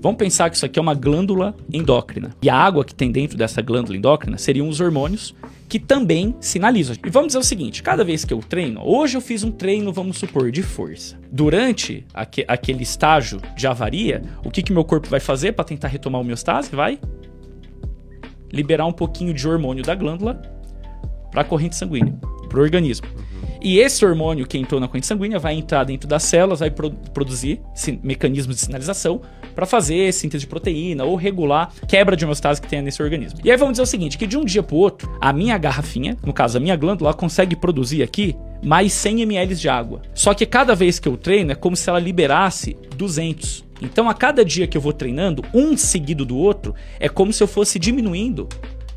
Vamos pensar que isso aqui é uma glândula endócrina. E a água que tem dentro dessa glândula endócrina seriam os hormônios que também sinalizam. E vamos dizer o seguinte, cada vez que eu treino, hoje eu fiz um treino, vamos supor, de força. Durante aquele estágio de avaria, o que meu corpo vai fazer para tentar retomar a homeostase? Vai liberar um pouquinho de hormônio da glândula para a corrente sanguínea, para o organismo. E esse hormônio que entrou na corrente sanguínea vai entrar dentro das células, vai produzir mecanismos de sinalização para fazer síntese de proteína ou regular quebra de homeostase que tenha nesse organismo. E aí vamos dizer o seguinte, que de um dia para o outro, a minha garrafinha, no caso a minha glândula, ela consegue produzir aqui mais 100 ml de água. Só que cada vez que eu treino é como se ela liberasse 200. Então a cada dia que eu vou treinando, um seguido do outro, é como se eu fosse diminuindo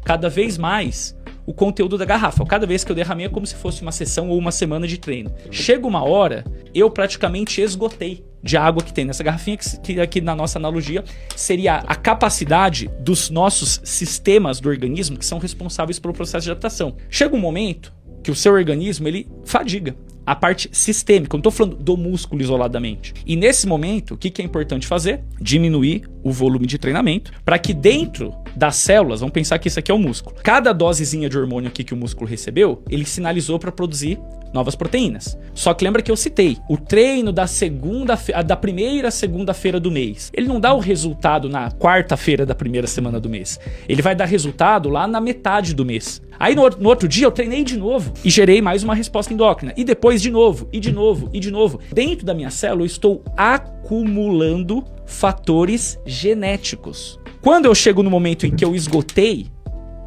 cada vez mais o conteúdo da garrafa. Cada vez que eu derramei é como se fosse uma sessão ou uma semana de treino. Chega uma hora, eu praticamente esgotei de água que tem nessa garrafinha, que aqui na nossa analogia seria a capacidade dos nossos sistemas do organismo que são responsáveis pelo processo de adaptação. Chega um momento que o seu organismo, ele fadiga. A parte sistêmica, eu não estou falando do músculo isoladamente. E nesse momento, o que é importante fazer? Diminuir o volume de treinamento para que dentro das células, vamos pensar que isso aqui é o músculo. Cada dosezinha de hormônio aqui que o músculo recebeu, ele sinalizou para produzir novas proteínas. Só que lembra que eu citei, o treino da primeira segunda-feira do mês, ele não dá o resultado na quarta-feira da primeira semana do mês. Ele vai dar resultado lá na metade do mês. Aí no outro dia eu treinei de novo e gerei mais uma resposta endócrina. E depois de novo, e de novo, e de novo. Dentro da minha célula eu estou acumulando fatores genéticos. Quando eu chego no momento em que eu esgotei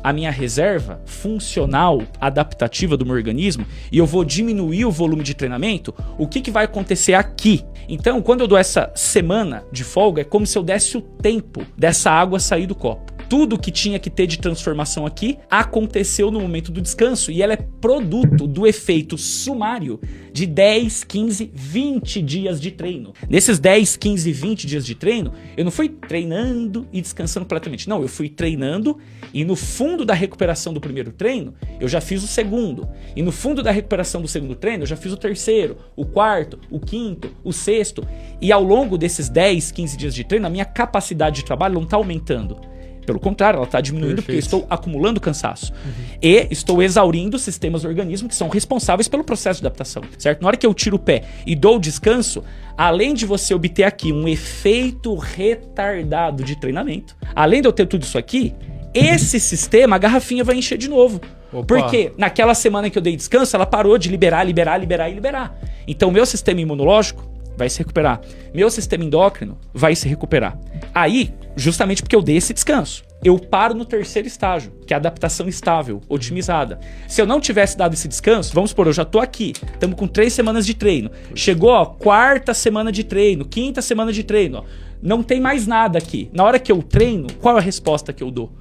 a minha reserva funcional, adaptativa do meu organismo, e eu vou diminuir o volume de treinamento, o que vai acontecer aqui? Então, quando eu dou essa semana de folga, é como se eu desse o tempo dessa água sair do copo. Tudo que tinha que ter de transformação aqui aconteceu no momento do descanso e ela é produto do efeito sumário de 10, 15, 20 dias de treino. Nesses 10, 15, 20 dias de treino, eu não fui treinando e descansando completamente. Não, eu fui treinando e no fundo da recuperação do primeiro treino, eu já fiz o segundo. E no fundo da recuperação do segundo treino, eu já fiz o terceiro, o quarto, o quinto, o sexto. E ao longo desses 10, 15 dias de treino, a minha capacidade de trabalho não está aumentando. Pelo contrário, ela está diminuindo. Perfeito. Porque eu estou acumulando cansaço. E estou exaurindo sistemas do organismo que são responsáveis pelo processo de adaptação, certo? Na hora que eu tiro o pé e dou o descanso, além de você obter aqui um efeito retardado de treinamento, além de eu ter tudo isso aqui, esse sistema, a garrafinha vai encher de novo. Opa. Porque naquela semana que eu dei descanso, ela parou de liberar. Então, meu sistema imunológico vai se recuperar. Meu sistema endócrino vai se recuperar. Aí, justamente porque eu dei esse descanso, eu paro no terceiro estágio, que é a adaptação estável, otimizada. Se eu não tivesse dado esse descanso, vamos supor, eu já tô aqui, estamos com 3 semanas de treino. Chegou, ó, 4ª semana de treino, 5ª semana de treino, ó. Não tem mais nada aqui. Na hora que eu treino, qual é a resposta que eu dou?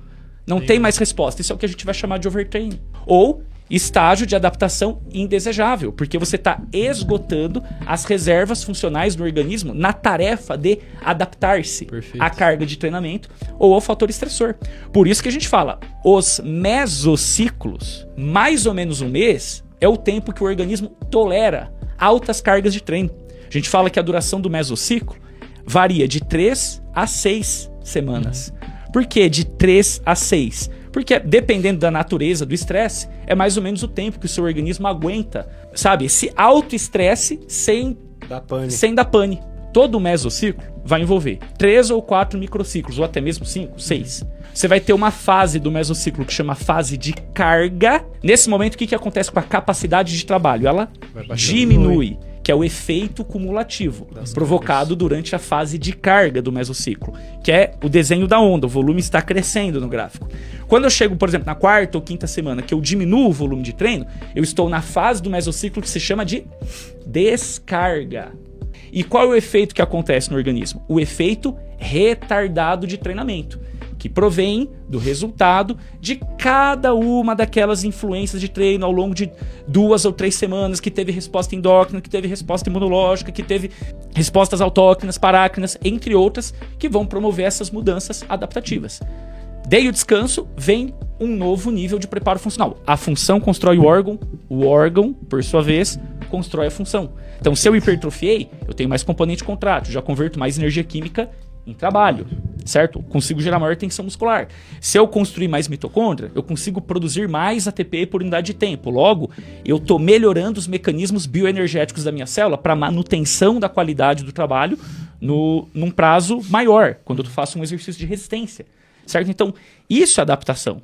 Não tem mais resposta. Isso é o que a gente vai chamar de overtraining. Ou estágio de adaptação indesejável, porque você está esgotando as reservas funcionais do organismo na tarefa de adaptar-se à carga de treinamento ou ao fator estressor. Por isso que a gente fala, os mesociclos, mais ou menos um mês, é o tempo que o organismo tolera altas cargas de treino. A gente fala que a duração do mesociclo varia de 3 a 6 semanas. Por que de 3 a 6? Porque dependendo da natureza do estresse, é mais ou menos o tempo que o seu organismo aguenta, sabe? Esse auto-estresse sem dar pane. Todo o mesociclo vai envolver 3 ou 4 microciclos, ou até mesmo 5, 6. Você vai ter uma fase do mesociclo que chama fase de carga. Nesse momento, o que acontece com a capacidade de trabalho? Ela diminui, que é o efeito cumulativo provocado durante a fase de carga do mesociclo, que é o desenho da onda, o volume está crescendo no gráfico. Quando eu chego, por exemplo, na 4ª ou 5ª semana, que eu diminuo o volume de treino, eu estou na fase do mesociclo que se chama de descarga. E qual é o efeito que acontece no organismo? O efeito retardado de treinamento, que provém do resultado de cada uma daquelas influências de treino ao longo de 2 ou 3 semanas, que teve resposta endócrina, que teve resposta imunológica, que teve respostas autócrinas, parácrinas, entre outras, que vão promover essas mudanças adaptativas. Dei o descanso, vem um novo nível de preparo funcional. A função constrói o órgão, por sua vez, constrói a função. Então, se eu hipertrofiei, eu tenho mais componente contrátil, já converto mais energia química em trabalho, certo? Consigo gerar maior tensão muscular. Se eu construir mais mitocôndria, eu consigo produzir mais ATP por unidade de tempo. Logo, eu estou melhorando os mecanismos bioenergéticos da minha célula para manutenção da qualidade do trabalho num prazo maior, quando eu faço um exercício de resistência, certo? Então, isso é adaptação.